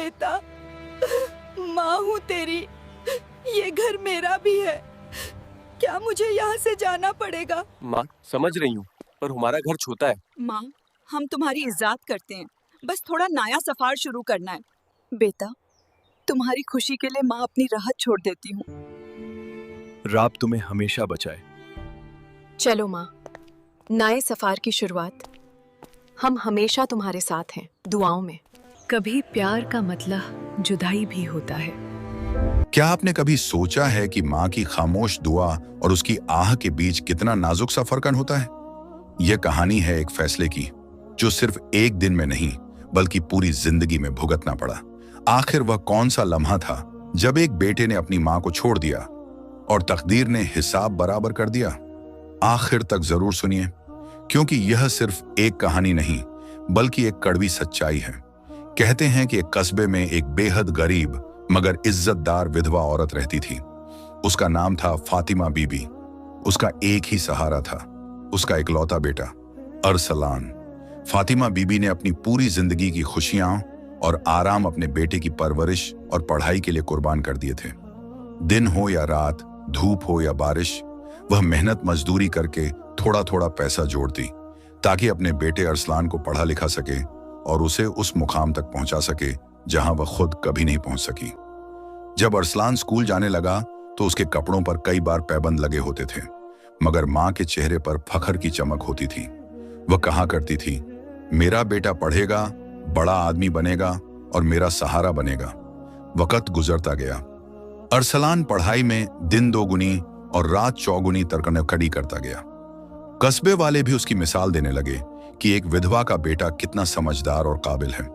बेटा, माँ हूँ तेरी, ये घर मेरा भी है। क्या मुझे यहाँ से जाना पड़ेगा? माँ समझ रही हूँ, पर हमारा घर छोटा है। माँ, हम तुम्हारी इज्जत करते हैं, बस थोड़ा नया सफर शुरू करना है। बेटा, तुम्हारी खुशी के लिए माँ अपनी राहत छोड़ देती हूँ। राब तुम्हें हमेशा बचाए। चलो माँ, नए सफर की शुरुआत। हम हमेशा तुम्हारे साथ हैं, दुआओं में। कभी प्यार का मतलब जुदाई भी होता है। क्या आपने कभी सोचा है कि माँ की खामोश दुआ और उसकी आह के बीच कितना नाजुक सा फर्कन होता है? यह कहानी है एक फैसले की, जो सिर्फ एक दिन में नहीं बल्कि पूरी जिंदगी में भुगतना पड़ा। आखिर वह कौन सा लम्हा था जब एक बेटे ने अपनी माँ को छोड़ दिया और तकदीर ने हिसाब बराबर कर दिया? आखिर तक जरूर सुनिए, क्योंकि यह सिर्फ एक कहानी नहीं बल्कि एक कड़वी सच्चाई है। कहते हैं कि एक कस्बे में एक बेहद गरीब मगर इज्जतदार विधवा औरत रहती थी। उसका नाम था फातिमा बीबी। उसका एक ही सहारा था, उसका इकलौता बेटा अरसलान। फातिमा बीबी ने अपनी पूरी जिंदगी की खुशियां और आराम अपने बेटे की परवरिश और पढ़ाई के लिए कुर्बान कर दिए थे। दिन हो या रात, धूप हो या बारिश, वह मेहनत मजदूरी करके थोड़ा थोड़ा पैसा जोड़ती ताकि अपने बेटे अरसलान को पढ़ा लिखा सके और उसे उस मुकाम तक पहुंचा सके जहां वह खुद कभी नहीं पहुंच सकी। जब अरसलान स्कूल जाने लगा तो उसके कपड़ों पर कई बार पैबंद लगे होते थे, मगर माँ के चेहरे पर फखर की चमक होती थी। वह कहा करती थी, मेरा बेटा पढ़ेगा, बड़ा आदमी बनेगा और मेरा सहारा बनेगा। वक्त गुजरता गया। अरसलान पढ़ाई में दिन दोगुनी और रात चौगुनी तरकनकड़ी करता गया। कस्बे वाले भी उसकी मिसाल देने लगे कि एक विधवा का बेटा कितना समझदार और काबिल है।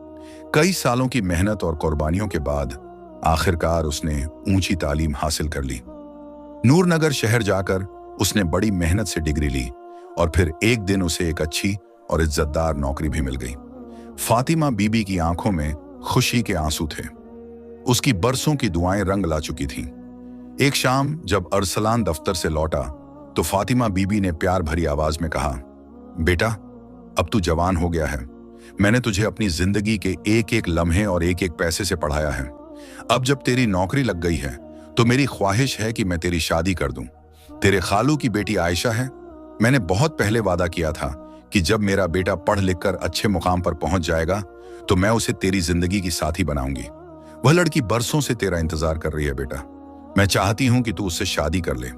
कई सालों की मेहनत और कुर्बानियों के बाद आखिरकार उसने ऊंची तालीम हासिल कर ली। नूरनगर शहर जाकर उसने बड़ी मेहनत से डिग्री ली और फिर एक दिन उसे एक अच्छी और इज्जतदार नौकरी भी मिल गई। फातिमा बीबी की आंखों में खुशी के आंसू थे। उसकी बरसों की दुआएं रंग ला चुकी थीं। एक शाम जब अरसलान दफ्तर से लौटा तो फातिमा बीबी ने प्यार भरी आवाज में कहा, बेटा, अब तू जवान हो गया है। मैंने तुझे अपनी जिंदगी के एक एक लम्हे और एक एक पैसे से पढ़ाया है। अब जब तेरी नौकरी लग गई है तो मेरी ख्वाहिश है कि मैं तेरी शादी कर दूं। तेरे खालू की बेटी आयशा है। मैंने बहुत पहले वादा किया था कि जब मेरा बेटा पढ़ लिख कर अच्छे मुकाम पर पहुंच जाएगा तो मैं उसे तेरी जिंदगी की साथी बनाऊंगी। वह लड़की बरसों से तेरा इंतजार कर रही है बेटा। मैं चाहती हूं कि तू उससे शादी कर ले।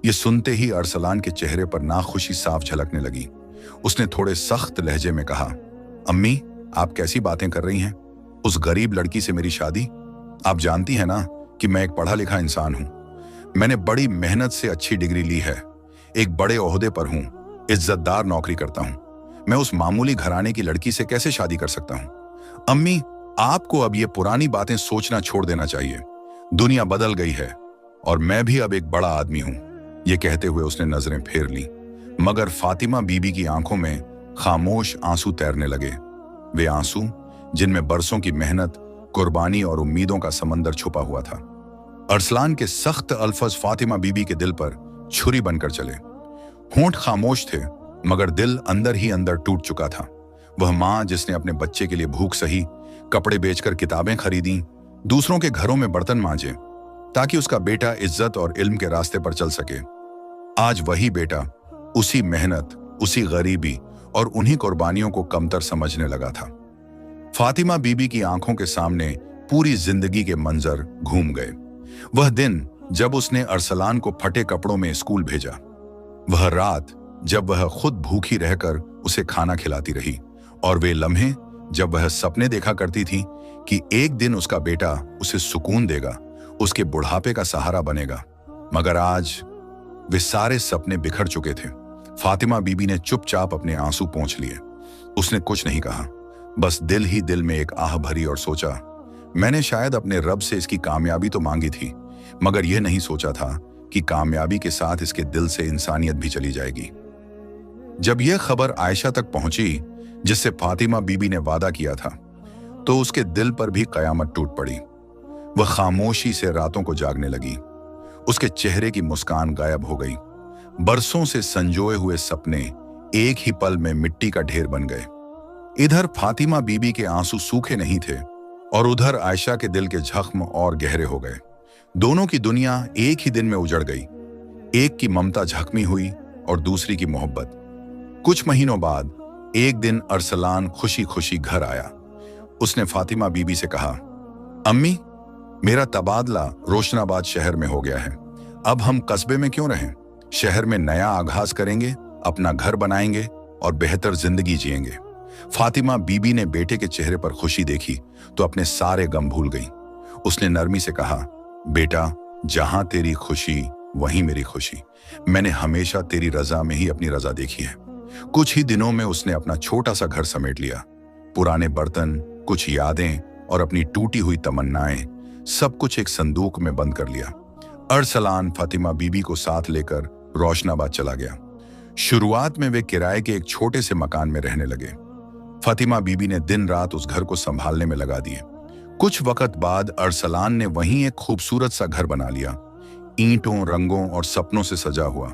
ये सुनते ही अरसलान के चेहरे पर नाखुशी साफ झलकने लगी। उसने थोड़े सख्त लहजे में कहा, अम्मी, आप कैसी बातें कर रही हैं? उस गरीब लड़की से मेरी शादी? आप जानती हैं ना कि मैं एक पढ़ा लिखा इंसान हूं। मैंने बड़ी मेहनत से अच्छी डिग्री ली है, एक बड़े ओहदे पर हूं, इज्जतदार नौकरी करता हूं। मैं उस मामूली घराने की लड़की से कैसे शादी कर सकता हूं? अम्मी, आपको अब ये पुरानी बातें सोचना छोड़ देना चाहिए। दुनिया बदल गई है और मैं भी अब एक बड़ा आदमी हूं। ये कहते हुए उसने नजरें फेर ली, मगर फातिमा बीबी की आंखों में खामोश आंसू तैरने लगे। वे आंसू जिनमें बरसों की मेहनत, कुर्बानी और उम्मीदों का समंदर छुपा हुआ था। अरसलान के सख्त अल्फज फातिमा बीबी के दिल पर छुरी बनकर चले। होंठ खामोश थे मगर दिल अंदर ही अंदर टूट चुका था। वह माँ जिसने अपने बच्चे के लिए भूख सही, कपड़े बेचकर किताबें खरीदी, दूसरों के घरों में बर्तन मांजे ताकि उसका बेटा इज्जत और इल्म के रास्ते पर चल सके, आज वही बेटा उसी मेहनत, उसी गरीबी और उन्हीं कुर्बानियों को कमतर समझने लगा था। फातिमा बीबी की आंखों के सामने पूरी जिंदगी के मंजर घूम गए। वह दिन जब उसने अरसलान को फटे कपड़ों में स्कूल भेजा, वह रात जब वह खुद भूखी रहकर उसे खाना खिलाती रही, और वे लम्हे जब वह सपने देखा करती थी कि एक दिन उसका बेटा उसे सुकून देगा, उसके बुढ़ापे का सहारा बनेगा। मगर आज वे सारे सपने बिखर चुके थे। फातिमा बीबी ने चुपचाप अपने आंसू पोंछ लिए। उसने कुछ नहीं कहा, बस दिल ही दिल में एक आह भरी और सोचा, मैंने शायद अपने रब से इसकी कामयाबी तो मांगी थी, मगर यह नहीं सोचा था कि कामयाबी के साथ इसके दिल से इंसानियत भी चली जाएगी। जब यह खबर आयशा तक पहुंची, जिससे फातिमा बीबी ने वादा किया था, तो उसके दिल पर भी कयामत टूट पड़ी। वह खामोशी से रातों को जागने लगी। उसके चेहरे की मुस्कान गायब हो गई। बरसों से संजोए हुए सपने एक ही पल में मिट्टी का ढेर बन गए। इधर फातिमा बीबी के आंसू सूखे नहीं थे और उधर आयशा के दिल के जख्म और गहरे हो गए। दोनों की दुनिया एक ही दिन में उजड़ गई। एक की ममता जख्मी हुई और दूसरी की मोहब्बत। कुछ महीनों बाद एक दिन अरसलान खुशी खुशी घर आया। उसने फातिमा बीबी से कहा, अम्मी, मेरा तबादला रोशनाबाद शहर में हो गया है। अब हम कस्बे में क्यों रहें? शहर में नया आगाज करेंगे, अपना घर बनाएंगे और बेहतर जिंदगी जिएंगे। फातिमा बीबी ने बेटे के चेहरे पर खुशी देखी तो अपने सारे गम भूल गई। उसने नरमी से कहा, बेटा, जहां तेरी खुशी वहीं मेरी खुशी। मैंने हमेशा तेरी रजा में ही अपनी रजा देखी है। कुछ ही दिनों में उसने अपना छोटा सा घर समेट लिया। पुराने बर्तन, कुछ यादें और अपनी टूटी हुई तमन्नाएं सब कुछ एक संदूक में बंद कर लिया। अरसलान फातिमा बीबी को साथ लेकर रोशनाबाद चला गया। शुरुआत में वे किराए के एक छोटे से मकान में रहने लगे। फातिमा बीबी ने दिन रात उस घर को संभालने में लगा दिए। कुछ वक्त बाद अरसलान ने वहीं एक खूबसूरत सा घर बना लिया, ईंटों, रंगों और सपनों से सजा हुआ।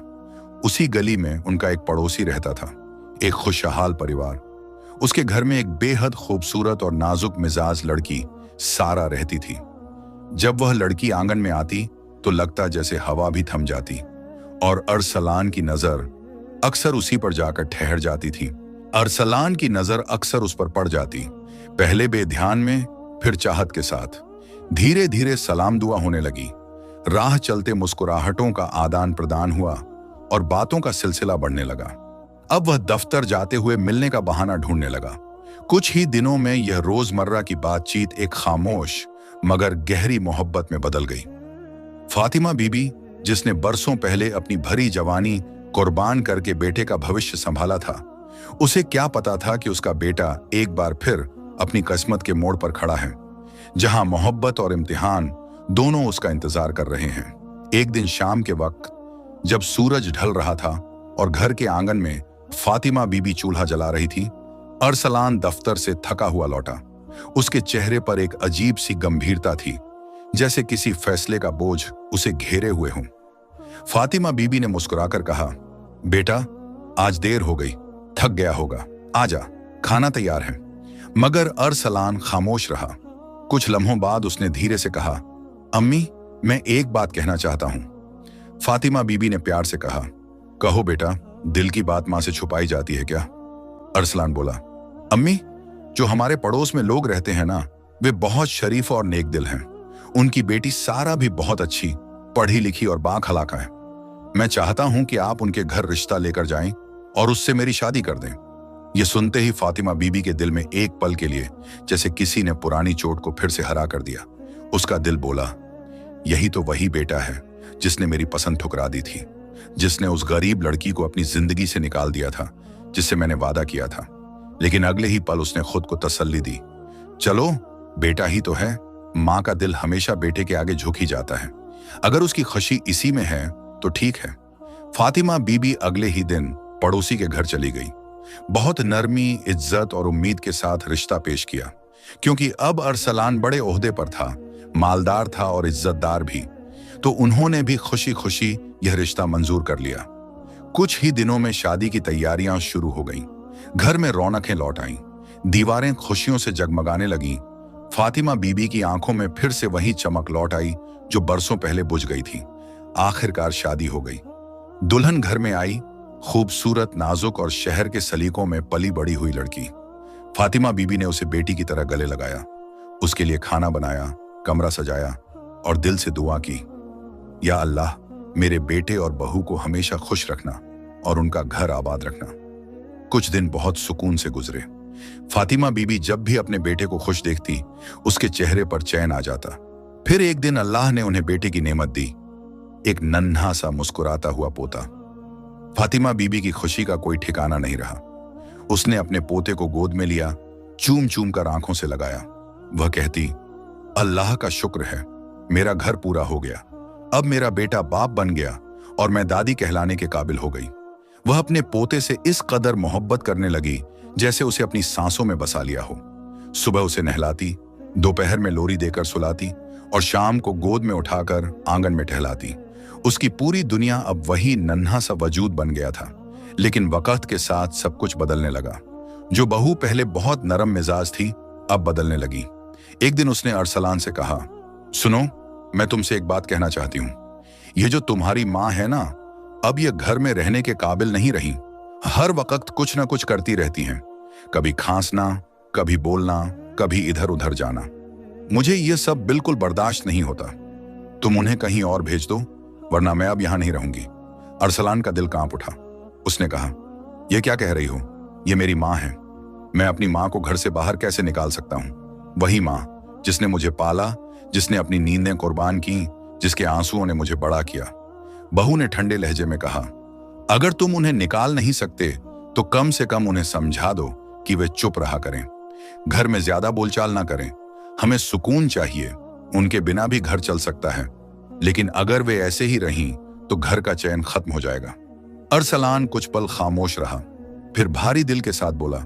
उसी गली में उनका एक पड़ोसी रहता था, एक खुशहाल परिवार। उसके घर में एक बेहद खूबसूरत और नाजुक मिजाज लड़की सारा रहती थी। जब वह लड़की आंगन में आती तो लगता जैसे हवा भी थम जाती और अरसलान की नजर अक्सर उसी पर जाकर ठहर जाती थी। अरसलान की नजर अक्सर उस पर पड़ जाती, पहले बेध्यान में, फिर चाहत के साथ। धीरे धीरे सलाम दुआ होने लगी। राह चलते मुस्कुराहटों का आदान प्रदान हुआ और बातों का सिलसिला बढ़ने लगा। अब वह दफ्तर जाते हुए मिलने का बहाना ढूंढने लगा। कुछ ही दिनों में यह रोजमर्रा की बातचीत एक खामोश मगर गहरी मोहब्बत में बदल गई। फातिमा बीबी, जिसने बरसों पहले अपनी भरी जवानी कुर्बान करके बेटे का भविष्य संभाला था, उसे क्या पता था कि उसका बेटा एक बार फिर अपनी किस्मत के मोड़ पर खड़ा है, जहां मोहब्बत और इम्तिहान दोनों उसका इंतजार कर रहे हैं। एक दिन शाम के वक्त जब सूरज ढल रहा था और घर के आंगन में फातिमा बीबी चूल्हा जला रही थी, अरसलान दफ्तर से थका हुआ लौटा। उसके चेहरे पर एक अजीब सी गंभीरता थी, जैसे किसी फैसले का बोझ उसे घेरे हुए हों। फातिमा बीबी ने मुस्कुराकर कहा, बेटा, आज देर हो गई, थक गया होगा, आजा, खाना तैयार है। मगर अरसलान खामोश रहा। कुछ लम्हों बाद उसने धीरे से कहा, अम्मी, मैं एक बात कहना चाहता हूं। फातिमा बीबी ने प्यार से कहा, कहो बेटा, दिल की बात मां से छुपाई जाती है क्या? अरसलान बोला, अम्मी, जो हमारे पड़ोस में लोग रहते हैं ना, वे बहुत शरीफ और नेक दिल हैं। उनकी बेटी सारा भी बहुत अच्छी, पढ़ी लिखी और बाखलाका है। मैं चाहता हूं कि आप उनके घर रिश्ता लेकर जाएं और उससे मेरी शादी कर दें। यह सुनते ही फातिमा बीबी के दिल में एक पल के लिए जैसे किसी ने पुरानी चोट को फिर से हरा कर दिया। उसका दिल बोला, यही तो वही बेटा है जिसने मेरी पसंद ठुकरा दी थी, जिसने उस गरीब लड़की को अपनी जिंदगी से निकाल दिया था, जिससे मैंने वादा किया था। लेकिन अगले ही पल उसने खुद को तसल्ली दी, चलो बेटा ही तो है, माँ का दिल हमेशा बेटे के आगे झुक ही जाता है। अगर उसकी खुशी इसी में है तो ठीक है। फातिमा बीबी अगले ही दिन पड़ोसी के घर चली गई। बहुत नरमी, इज्जत और उम्मीद के साथ रिश्ता पेश किया, क्योंकि अब अरसलान बड़े ओहदे पर था, मालदार था और इज्जतदार भी, तो उन्होंने भी खुशी खुशी यह रिश्ता मंजूर कर लिया। कुछ ही दिनों में शादी की तैयारियां शुरू हो गईं। घर में रौनकें लौट आईं, दीवारें खुशियों से जगमगाने लगीं। फातिमा बीबी की आंखों में फिर से वही चमक लौट आई जो बरसों पहले बुझ गई थी। आखिरकार शादी हो गई। दुल्हन घर में आई, खूबसूरत, नाजुक और शहर के सलीकों में पली बड़ी हुई लड़की। फातिमा बीबी ने उसे बेटी की तरह गले लगाया, उसके लिए खाना बनाया, कमरा सजाया और दिल से दुआ की, या अल्लाह, मेरे बेटे और बहू को हमेशा खुश रखना और उनका घर आबाद रखना। कुछ दिन बहुत सुकून से गुजरे। फातिमा बीबी जब भी अपने बेटे को खुश देखती, उसके चेहरे पर चैन आ जाता। फिर एक दिन अल्लाह ने उन्हें बेटे की नेमत दी, एक नन्हा सा मुस्कुराता हुआ पोता। फातिमा बीबी की खुशी का कोई ठिकाना नहीं रहा। उसने अपने पोते को गोद में लिया, चूम चूम कर आंखों से लगाया। वह कहती, अल्लाह का शुक्र है, मेरा घर पूरा हो गया। अब मेरा बेटा बाप बन गया और मैं दादी कहलाने के काबिल हो गई। वह अपने पोते से इस कदर मोहब्बत करने लगी जैसे उसे अपनी सांसों में बसा लिया हो। सुबह उसे नहलाती, दोपहर में लोरी देकर सुलाती और शाम को गोद में उठाकर आंगन में टहलाती। उसकी पूरी दुनिया अब वही नन्हा सा वजूद बन गया था। लेकिन वक्त के साथ सब कुछ बदलने लगा। जो बहू पहले बहुत नरम मिजाज थी, अब बदलने लगी। एक दिन उसने अरसलान से कहा, सुनो, मैं तुमसे एक बात कहना चाहती हूँ। ये जो तुम्हारी माँ है ना, अब ये घर में रहने के काबिल नहीं रही। हर वक्त कुछ ना कुछ करती रहती हैं, कभी खांसना, कभी बोलना, कभी इधर उधर जाना। मुझे ये सब बिल्कुल बर्दाश्त नहीं होता। तुम उन्हें कहीं और भेज दो, वरना मैं अब यहां नहीं रहूंगी। अरसलान का दिल कांप उठा। उसने कहा, यह क्या कह रही हो? ये मेरी माँ है। मैं अपनी माँ को घर से बाहर कैसे निकाल सकता हूँ? वही माँ जिसने मुझे पाला, जिसने अपनी नींदें कुर्बान की, जिसके आंसुओं ने मुझे बड़ा किया। बहू ने ठंडे लहजे में कहा, अगर तुम उन्हें निकाल नहीं सकते तो कम से कम उन्हें समझा दो कि वे चुप रहा करें, घर में ज्यादा बोलचाल ना करें। हमें सुकून चाहिए। उनके बिना भी घर चल सकता है, लेकिन अगर वे ऐसे ही रहीं तो घर का चैन खत्म हो जाएगा। अरसलान कुछ पल खामोश रहा, फिर भारी दिल के साथ बोला,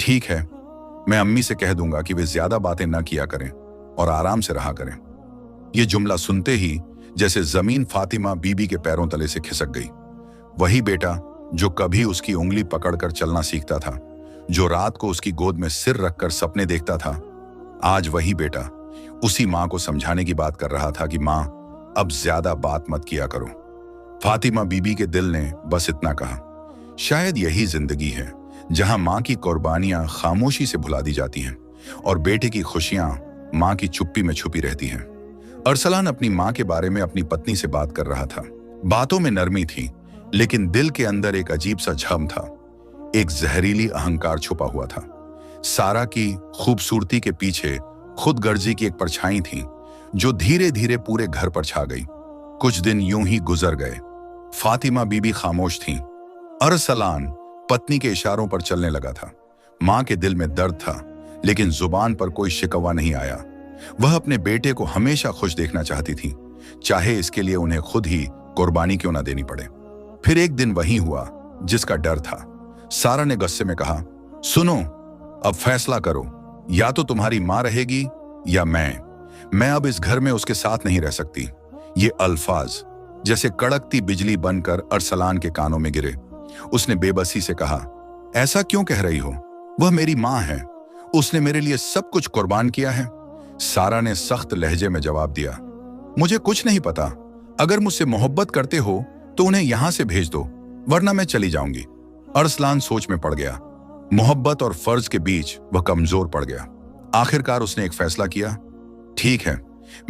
ठीक है, मैं अम्मी से कह दूंगा कि वे ज्यादा बातें न किया करें और आराम से रहा करें। यह जुमला सुनते ही जैसे जमीन फातिमा बीबी के पैरों तले से खिसक गई। वही बेटा जो कभी उसकी उंगली पकड़कर चलना सीखता था, जो रात को उसकी गोद में सिर रखकर सपने देखता था, आज वही बेटा उसी माँ को समझाने की बात कर रहा था कि माँ, अब ज्यादा बात मत किया करो। फातिमा बीबी के दिल ने बस इतना कहा, शायद यही जिंदगी है जहां माँ की कुर्बानियां खामोशी से भुला दी जाती हैं और बेटे की खुशियां माँ की चुप्पी में छुपी रहती हैं। अरसलान अपनी माँ के बारे में अपनी पत्नी से बात कर रहा था। बातों में नरमी थी, लेकिन दिल के अंदर एक अजीब सा झम था। एक जहरीली अहंकार छुपा हुआ था। सारा की खूबसूरती के पीछे खुदगर्जी की एक परछाई थी जो धीरे धीरे पूरे घर पर छा गई। कुछ दिन यूं ही गुजर गए। फातिमा बीबी खामोश थी। अरसलान पत्नी के इशारों पर चलने लगा था। माँ के दिल में दर्द था, लेकिन जुबान पर कोई शिकवा नहीं आया। वह अपने बेटे को हमेशा खुश देखना चाहती थी, चाहे इसके लिए उन्हें खुद ही कुर्बानी क्यों ना देनी पड़े। फिर एक दिन वही हुआ जिसका डर था। सारा ने गुस्से में कहा, सुनो, अब फैसला करो, या तो तुम्हारी माँ रहेगी या मैं अब इस घर में उसके साथ नहीं रह सकती। ये अल्फाज जैसे कड़कती बिजली बनकर अरसलान के कानों में गिरे। उसने बेबसी से कहा, ऐसा क्यों कह रही हो? वह मेरी माँ है, उसने मेरे लिए सब कुछ कुर्बान किया है। सारा ने सख्त लहजे में जवाब दिया, मुझे कुछ नहीं पता। अगर मुझसे मोहब्बत करते हो तो उन्हें यहां से भेज दो, वरना मैं चली जाऊंगी। अरसलान सोच में पड़ गया। मोहब्बत और फर्ज के बीच वह कमजोर पड़ गया। आखिरकार उसने एक फैसला किया, ठीक है,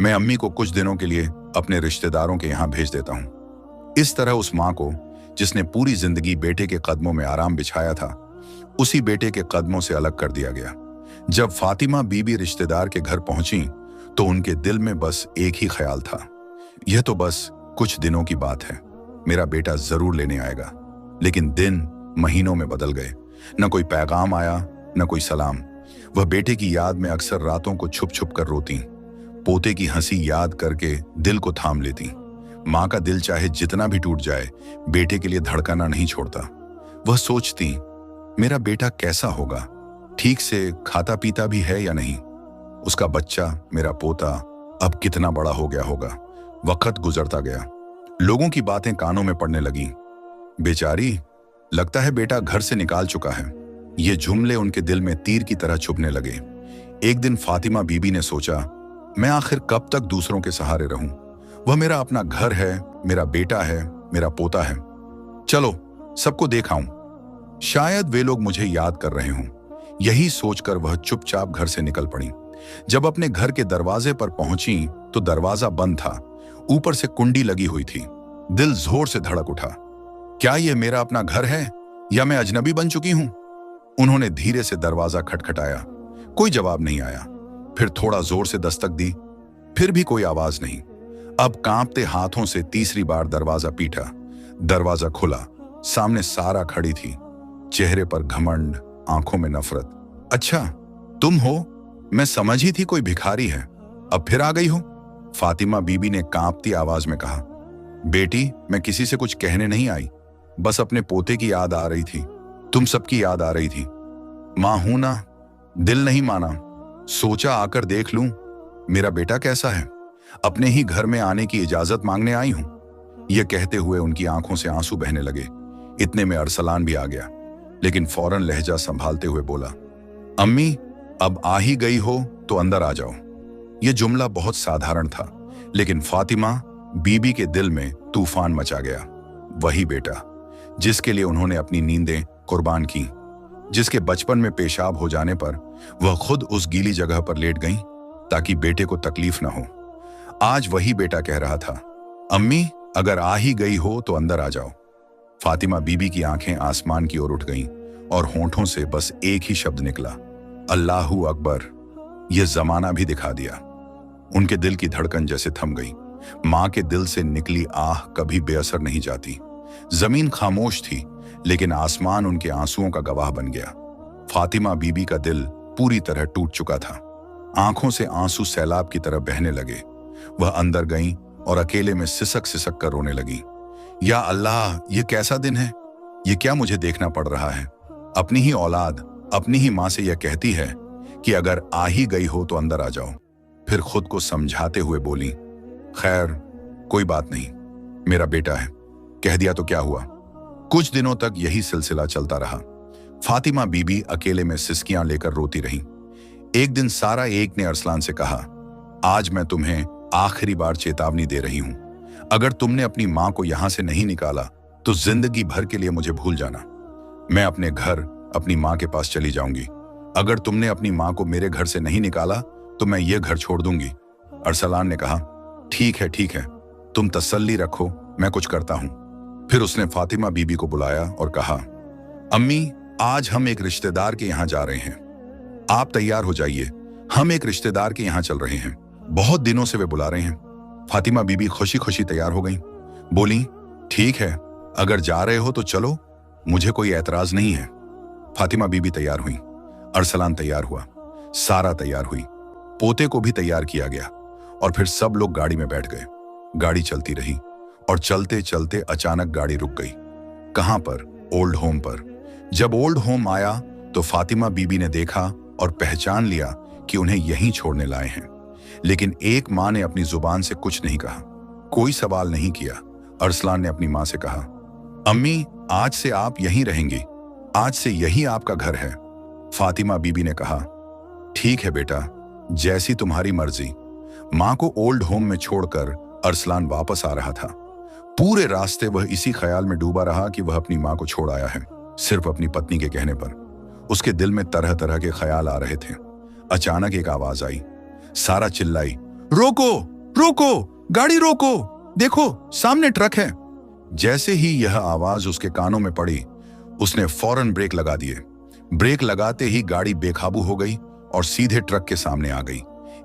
मैं अम्मी को कुछ दिनों के लिए अपने रिश्तेदारों के यहां भेज देता हूं। इस तरह उस मां को, जिसने पूरी जिंदगी बेटे के कदमों में आराम बिछाया था, उसी बेटे के कदमों से अलग कर दिया गया। जब फातिमा बीबी रिश्तेदार के घर पहुंची तो उनके दिल में बस एक ही ख्याल था, यह तो बस कुछ दिनों की बात है, मेरा बेटा जरूर लेने आएगा। लेकिन दिन महीनों में बदल गए। न कोई पैगाम आया, न कोई सलाम। वह बेटे की याद में अक्सर रातों को छुप छुप कर रोती, पोते की हंसी याद करके दिल को थाम लेती। माँ का दिल चाहे जितना भी टूट जाए, बेटे के लिए धड़कना नहीं छोड़ता। वह सोचती, मेरा बेटा कैसा होगा, ठीक से खाता पीता भी है या नहीं? उसका बच्चा, मेरा पोता, अब कितना बड़ा हो गया होगा। वक्त गुजरता गया, लोगों की बातें कानों में पड़ने लगी। बेचारी, लगता है बेटा घर से निकाल चुका है। ये जुमले उनके दिल में तीर की तरह चुभने लगे। एक दिन फातिमा बीबी ने सोचा, मैं आखिर कब तक दूसरों के सहारे रहूं? वह मेरा अपना घर है, मेरा बेटा है, मेरा पोता है। चलो सबको दिखाऊं, शायद वे लोग मुझे याद कर रहे हों। यही सोचकर वह चुपचाप घर से निकल पड़ी। जब अपने घर के दरवाजे पर पहुंची तो दरवाजा बंद था, ऊपर से कुंडी लगी हुई थी। दिल जोर से धड़क उठा। क्या यह मेरा अपना घर है या मैं अजनबी बन चुकी हूं? उन्होंने धीरे से दरवाजा खटखटाया। कोई जवाब नहीं आया। फिर थोड़ा जोर से दस्तक दी, फिर भी कोई आवाज नहीं। अब कांपते हाथों से तीसरी बार दरवाजा पीटा। दरवाजा खुला। सामने सारा खड़ी थी, चेहरे पर घमंड, आंखों में नफरत। अच्छा तुम हो? मैं समझी थी कोई भिखारी है, अब फिर आ गई हो? फातिमा बीबी ने कांपती आवाज में कहा, बेटी, मैं किसी से कुछ कहने नहीं आई, बस अपने पोते की याद आ रही थी, तुम सबकी याद आ रही थी। मां हूं ना, दिल नहीं माना, सोचा आकर देख लूं मेरा बेटा कैसा है, अपने ही घर में आने की इजाजत मांगने आई हूं। यह कहते हुए उनकी आंखों से आंसू बहने लगे। इतने में अरसलान भी आ गया, लेकिन फौरन लहजा संभालते हुए बोला, अम्मी, अब आ ही गई हो तो अंदर आ जाओ। यह जुमला बहुत साधारण था, लेकिन फातिमा बीबी के दिल में तूफान मचा गया। वही बेटा जिसके लिए उन्होंने अपनी नींदें कुर्बान की, जिसके बचपन में पेशाब हो जाने पर वह खुद उस गीली जगह पर लेट गईं ताकि बेटे को तकलीफ न हो, आज वही बेटा कह रहा था, अम्मी अगर आ ही गई हो तो अंदर आ जाओ। फातिमा बीबी की आंखें आसमान की ओर उठ गईं और होंठों से बस एक ही शब्द निकला, अल्लाहू अकबर। यह जमाना भी दिखा दिया। उनके दिल की धड़कन जैसे थम गई। मां के दिल से निकली आह कभी बेअसर नहीं जाती। जमीन खामोश थी, लेकिन आसमान उनके आंसुओं का गवाह बन गया। फातिमा बीबी का दिल पूरी तरह टूट चुका था। आंखों से आंसू सैलाब की तरह बहने लगे। वह अंदर गईं और अकेले में सिसक सिसक कर रोने लगी। या अल्लाह, ये कैसा दिन है? ये क्या मुझे देखना पड़ रहा है? अपनी ही औलाद अपनी ही मां से यह कहती है कि अगर आ ही गई हो तो अंदर आ जाओ। फिर खुद को समझाते हुए बोली, खैर कोई बात नहीं, मेरा बेटा है, कह दिया तो क्या हुआ। कुछ दिनों तक यही सिलसिला चलता रहा। फातिमा बीबी अकेले में सिसकियां लेकर रोती रही। एक दिन सारा एक ने अरसलान से कहा, आज मैं तुम्हें आखिरी बार चेतावनी दे रही हूं, अगर तुमने अपनी मां को यहां से नहीं निकाला तो जिंदगी भर के लिए मुझे भूल जाना। मैं अपने घर अपनी मां के पास चली जाऊंगी। अगर तुमने अपनी मां को मेरे घर से नहीं निकाला तो मैं ये घर छोड़ दूंगी। अरसलान ने कहा, ठीक है, तुम तसल्ली रखो, मैं कुछ करता हूं। फिर उसने फातिमा बीबी को बुलाया और कहा, अम्मी आज हम एक रिश्तेदार के यहां जा रहे हैं, आप तैयार हो जाइए, हम एक रिश्तेदार के यहां चल रहे हैं, बहुत दिनों से वे बुला रहे हैं। फातिमा बीबी खुशी खुशी तैयार हो गई, बोली, ठीक है, अगर जा रहे हो तो चलो, मुझे कोई एतराज नहीं है। फातिमा बीबी तैयार हुई, अरसलान तैयार हुआ, सारा तैयार हुई, पोते को भी तैयार किया गया और फिर सब लोग गाड़ी में बैठ गए। गाड़ी चलती रही और चलते चलते अचानक गाड़ी रुक गई। कहां पर? ओल्ड होम पर। जब ओल्ड होम आया तो फातिमा बीबी ने देखा और पहचान लिया कि उन्हें यहीं छोड़ने लाए हैं। लेकिन एक मां ने अपनी जुबान से कुछ नहीं कहा, कोई सवाल नहीं किया। अरसलान ने अपनी मां से कहा, अम्मी आज से आप यहीं रहेंगी, आज से यही आपका घर है। फातिमा बीबी ने कहा, ठीक है बेटा, जैसी तुम्हारी मर्जी। मां को ओल्ड होम में छोड़कर अरसलान वापस आ रहा था। पूरे रास्ते वह इसी ख्याल में डूबा रहा कि वह अपनी मां को छोड़ आया है, सिर्फ अपनी पत्नी के कहने पर। उसके दिल में तरह तरह के ख्याल आ रहे थे। अचानक एक आवाज आई, सारा चिल्लाई, रोको रोको, गाड़ी रोको, देखो सामने ट्रक है। जैसे ही यह आवाज उसके कानों में पड़ी, उसने फौरन ब्रेक लगा दिए। ब्रेक लगाते ही गाड़ी बेकाबू हो गई और सीधे ट्रक के सामने आ गई।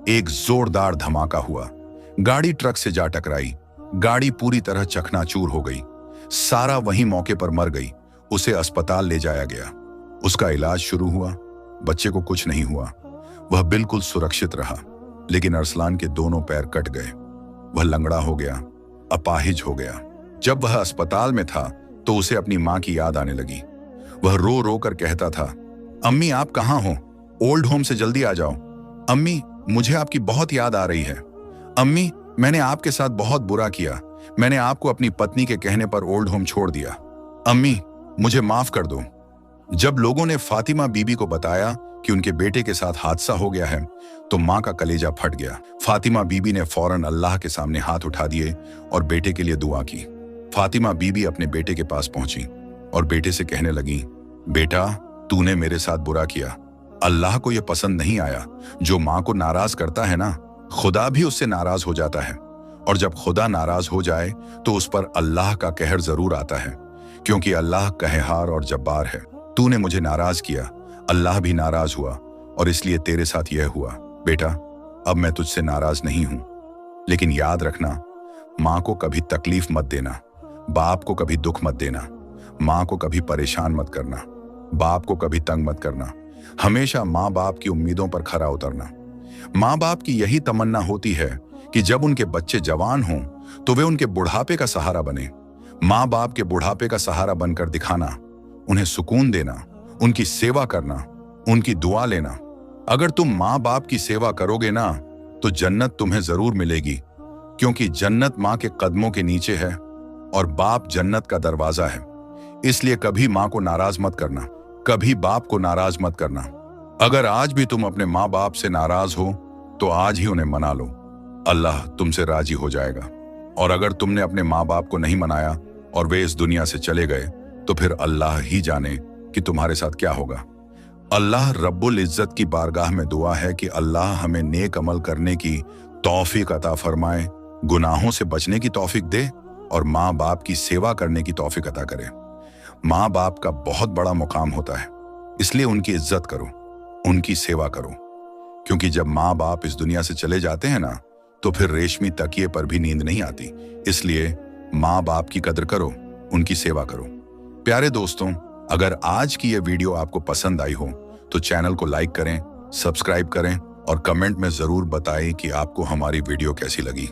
एक जोरदार धमाका हुआ, गाड़ी ट्रक से जा टकराई। गाड़ी पूरी तरह चकनाचूर हो गई। सारा वहीं मौके पर मर गई। उसे अस्पताल ले जाया गया। उसका इलाज शुरू हुआ। बच्चे को कुछ नहीं हुआ, वह बिल्कुल सुरक्षित रहा। लेकिन अरसलान के दोनों पैर कट गए। वह लंगड़ा हो गया, अपाहिज हो गया। जब वह अस्पताल में था तो उसे अपनी मां की याद आने लगी। वह रो रो कर कहता था, अम्मी आप कहां हो? ओल्ड होम से जल्दी आ जाओ। अम्मी मुझे आपकी बहुत याद आ रही है। अम्मी मैंने आपके साथ बहुत बुरा किया, मैंने आपको अपनी पत्नी के कहने पर ओल्ड होम छोड़ दिया। अम्मी मुझे माफ कर दो। जब लोगों ने फातिमा बीबी को बताया कि उनके बेटे के साथ हादसा हो गया है तो मां का कलेजा फट गया। फातिमा बीबी ने फौरन अल्लाह के सामने हाथ उठा दिए और बेटे के लिए दुआ की। फातिमा बीबी अपने बेटे के पास पहुंची और बेटे से कहने लगी, बेटा तूने मेरे साथ बुरा किया, अल्लाह को यह पसंद नहीं आया। जो मां को नाराज करता है ना, खुदा भी उससे नाराज हो जाता है। और जब खुदा नाराज हो जाए तो उस पर अल्लाह का कहर जरूर आता है, क्योंकि अल्लाह कहहार और जब्बार है। तूने मुझे नाराज किया, अल्लाह भी नाराज हुआ और इसलिए तेरे साथ यह हुआ। बेटा अब मैं तुझसे नाराज नहीं हूं, लेकिन याद रखना, मां को कभी तकलीफ मत देना, बाप को कभी दुख मत देना, मां को कभी परेशान मत करना, बाप को कभी तंग मत करना। हमेशा मां बाप की उम्मीदों पर खरा उतरना। मां बाप की यही तमन्ना होती है कि जब उनके बच्चे जवान हों तो वे उनके बुढ़ापे का सहारा बने। मां बाप के बुढ़ापे का सहारा बनकर दिखाना, उन्हें सुकून देना, उनकी सेवा करना, उनकी दुआ लेना। अगर तुम मां बाप की सेवा करोगे ना तो जन्नत तुम्हें जरूर मिलेगी, क्योंकि जन्नत मां के कदमों के नीचे है और बाप जन्नत का दरवाजा है। इसलिए कभी मां को नाराज मत करना, कभी बाप को नाराज मत करना। अगर आज भी तुम अपने माँ बाप से नाराज हो तो आज ही उन्हें मना लो, अल्लाह तुमसे राजी हो जाएगा। और अगर तुमने अपने माँ बाप को नहीं मनाया और वे इस दुनिया से चले गए तो फिर अल्लाह ही जाने कि तुम्हारे साथ क्या होगा। अल्लाह रब्बुल इज्जत की बारगाह में दुआ है कि अल्लाह हमें नेक अमल करने की तौफीक अता फरमाए, गुनाहों से बचने की तौफीक दे और माँ बाप की सेवा करने की तौफीक अता करे। माँ बाप का बहुत बड़ा मुकाम होता है, इसलिए उनकी इज्जत करो, उनकी सेवा करो, क्योंकि जब माँ बाप इस दुनिया से चले जाते हैं ना तो फिर रेशमी तकिए पर भी नींद नहीं आती। इसलिए माँ बाप की कदर करो, उनकी सेवा करो। प्यारे दोस्तों, अगर आज की ये वीडियो आपको पसंद आई हो तो चैनल को लाइक करें, सब्सक्राइब करें और कमेंट में जरूर बताएं कि आपको हमारी वीडियो कैसी लगी।